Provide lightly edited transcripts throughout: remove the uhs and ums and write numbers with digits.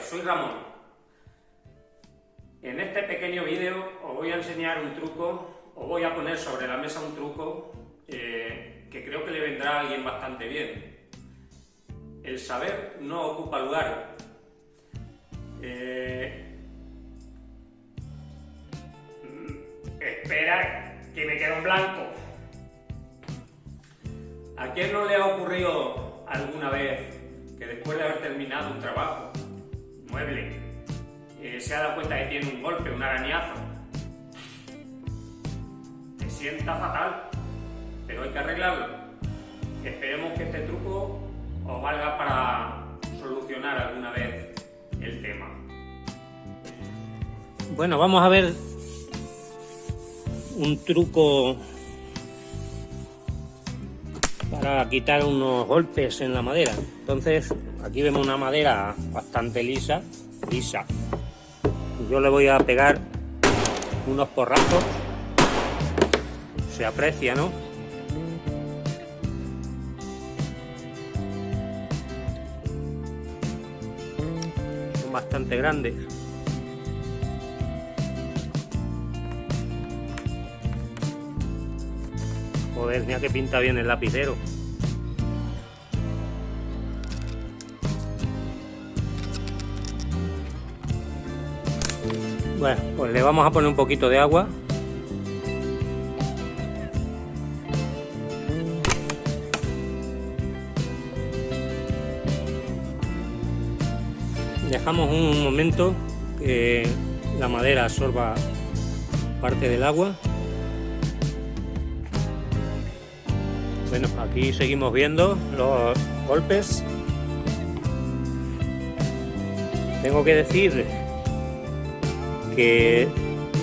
soy Ramón. En este pequeño vídeo os voy a enseñar un truco, os voy a poner sobre la mesa un truco que creo que le vendrá a alguien bastante bien. El saber no ocupa lugar. Espera, que me quedo en blanco. ¿A quién no le ha ocurrido alguna vez que después de haber terminado un trabajo, mueble, se ha dado cuenta que tiene un golpe, un arañazo? Te sienta fatal, pero hay que arreglarlo. Esperemos que este truco os valga para solucionar alguna vez el tema. Bueno, vamos a ver un truco para quitar unos golpes en la madera. Entonces, aquí vemos una madera bastante lisa. Yo le voy a pegar unos porrazos. Se aprecia, ¿no? Son bastante grandes. Joder, mira que pinta bien el lapicero. Bueno, pues le vamos a poner un poquito de agua. Dejamos un momento que la madera absorba parte del agua. Bueno, aquí seguimos viendo los golpes. Tengo que decir que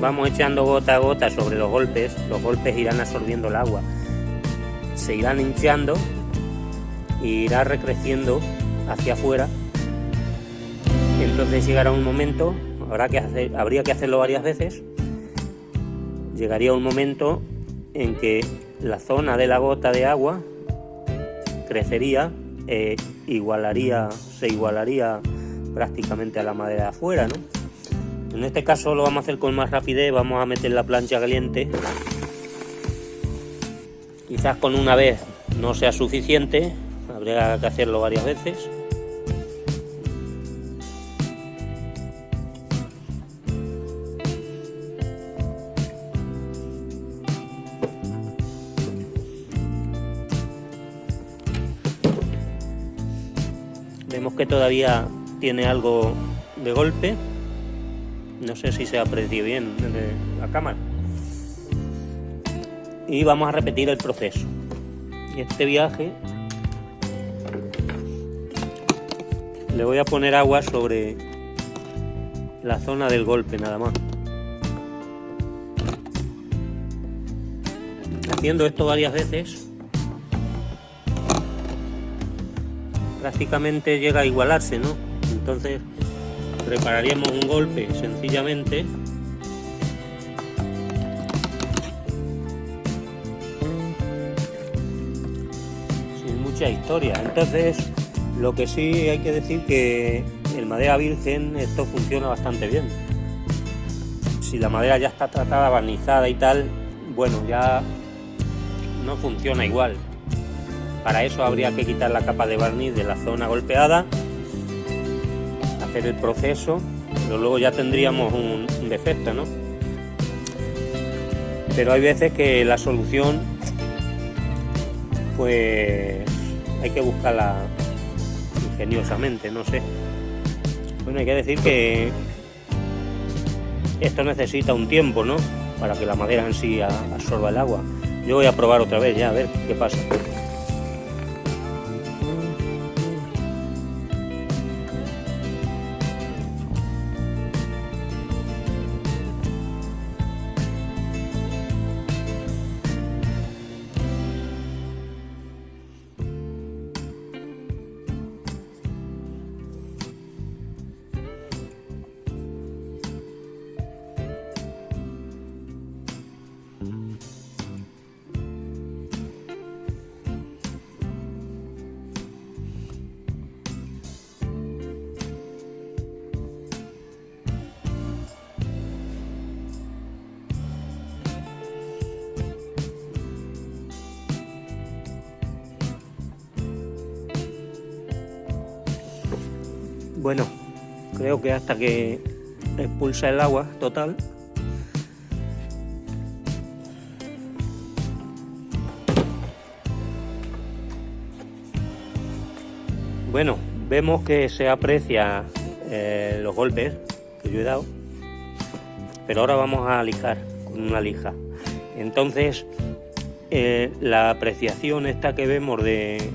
vamos echando gota a gota sobre los golpes irán absorbiendo el agua, se irán hinchando y irá recreciendo hacia afuera. Entonces llegará un momento, habría que hacerlo varias veces, llegaría un momento en que la zona de la gota de agua crecería se igualaría prácticamente a la madera de afuera, ¿no? En este caso lo vamos a hacer con más rapidez. Vamos a meter la plancha caliente. Quizás con una vez no sea suficiente, habría que hacerlo varias veces. Vemos que todavía tiene algo de golpe. No sé si se aprecia bien en la cámara. Y vamos a repetir el proceso. Y este viaje le voy a poner agua sobre la zona del golpe nada más. Haciendo esto varias veces, prácticamente llega a igualarse, ¿no? Entonces prepararíamos un golpe sencillamente sin mucha historia. Entonces, lo que sí hay que decir que el madera virgen esto funciona bastante bien. Si la madera ya está tratada, barnizada y tal, bueno, ya no funciona igual. Para eso habría que quitar la capa de barniz de la zona golpeada, hacer el proceso, pero luego ya tendríamos un defecto, ¿no? Pero hay veces que la solución, pues hay que buscarla ingeniosamente, no sé. Bueno, hay que decir que esto necesita un tiempo, ¿no? Para que la madera en sí absorba el agua. Yo voy a probar otra vez ya, a ver qué pasa. Bueno, creo que hasta que expulsa el agua total. Bueno, vemos que se aprecia los golpes que yo he dado, pero ahora vamos a lijar con una lija. Entonces, la apreciación esta que vemos de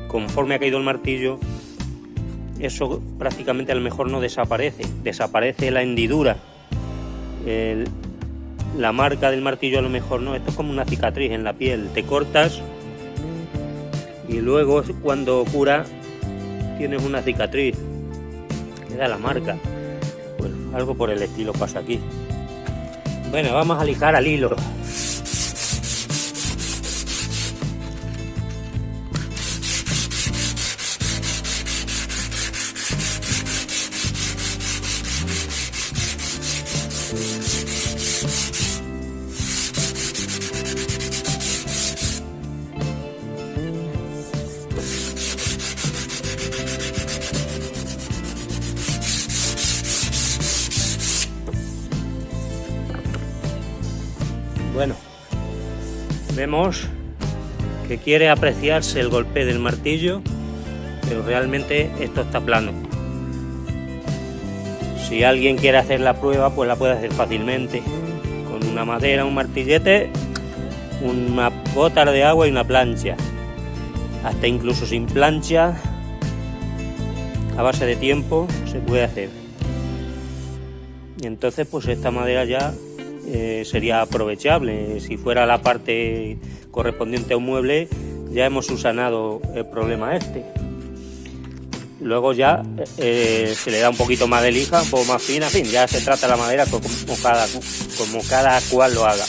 conforme ha caído el martillo, eso prácticamente a lo mejor no desaparece. Desaparece la hendidura, la marca del martillo a lo mejor no. Esto es como una cicatriz en la piel. Te cortas y luego cuando cura tienes una cicatriz, queda la marca. Pues algo por el estilo pasa aquí. Bueno, vamos a lijar al hilo. Bueno, vemos que quiere apreciarse el golpe del martillo, pero realmente esto está plano. Si alguien quiere hacer la prueba, pues la puede hacer fácilmente, con una madera, un martillete, una gota de agua y una plancha. Hasta incluso sin plancha, a base de tiempo, se puede hacer. Y entonces pues esta madera ya sería aprovechable. Si fuera la parte correspondiente a un mueble, ya hemos subsanado el problema este. Luego ya se le da un poquito más de lija, un poco más fina, en fin, ya se trata la madera como cada cual lo haga.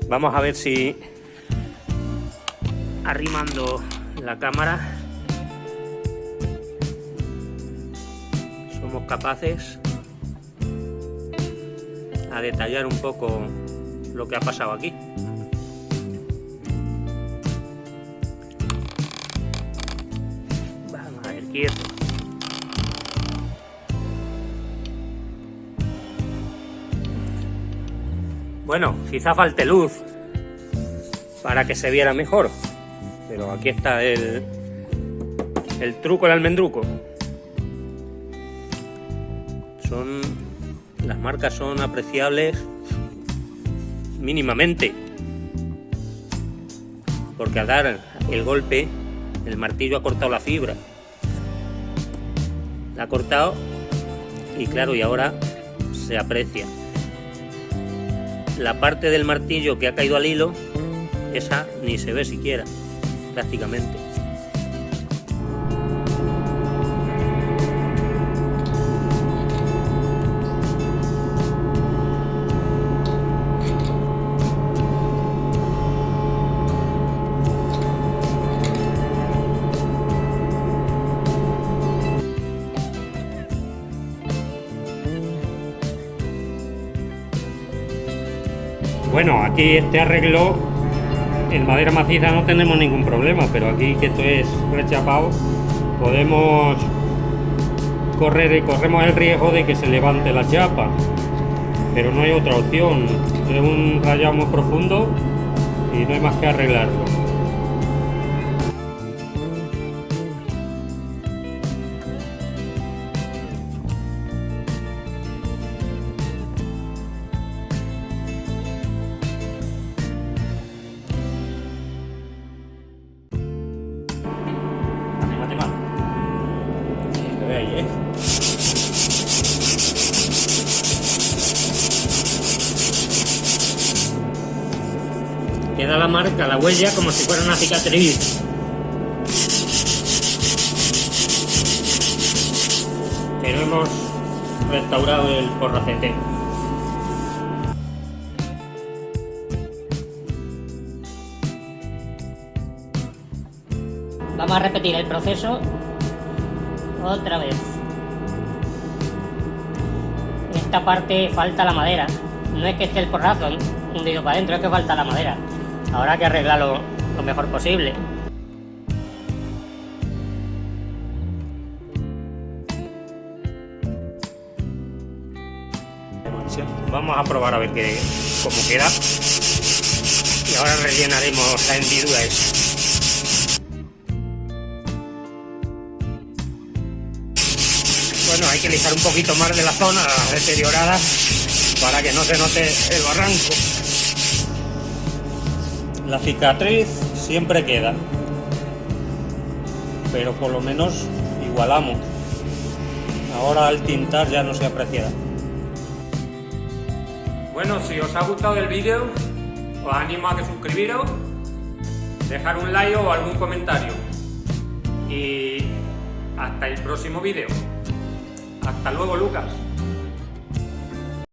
Vamos a ver si arrimando la cámara somos capaces a detallar un poco lo que ha pasado aquí. Vamos a ver, quieto. Bueno, quizá falte luz para que se viera mejor, pero aquí está el truco, el almendruco. Las marcas son apreciables mínimamente, porque al dar el golpe el martillo ha cortado la fibra, la ha cortado y claro, y ahora se aprecia la parte del martillo que ha caído al hilo. Esa ni se ve siquiera, prácticamente. Bueno, aquí este arreglo en madera maciza no tenemos ningún problema, pero aquí que esto es rechapado, corremos el riesgo de que se levante la chapa, pero no hay otra opción. Es un rayado muy profundo y no hay más que arreglarlo. Queda la marca, la huella, como si fuera una cicatriz. Pero hemos restaurado el porracete. Vamos a repetir el proceso otra vez. En esta parte falta la madera. No es que esté el porrazo hundido para adentro, es que falta la madera. Ahora hay que arreglarlo lo mejor posible. Vamos a probar a ver cómo queda. Y ahora rellenaremos la hendidura esa. Bueno, hay que alisar un poquito más de la zona deteriorada para que no se note el barranco. La cicatriz siempre queda, pero por lo menos igualamos. Ahora al tintar ya no se apreciará. Bueno, si os ha gustado el vídeo, os animo a que suscribiros, dejar un like o algún comentario. Y hasta el próximo vídeo. Hasta luego, Lucas.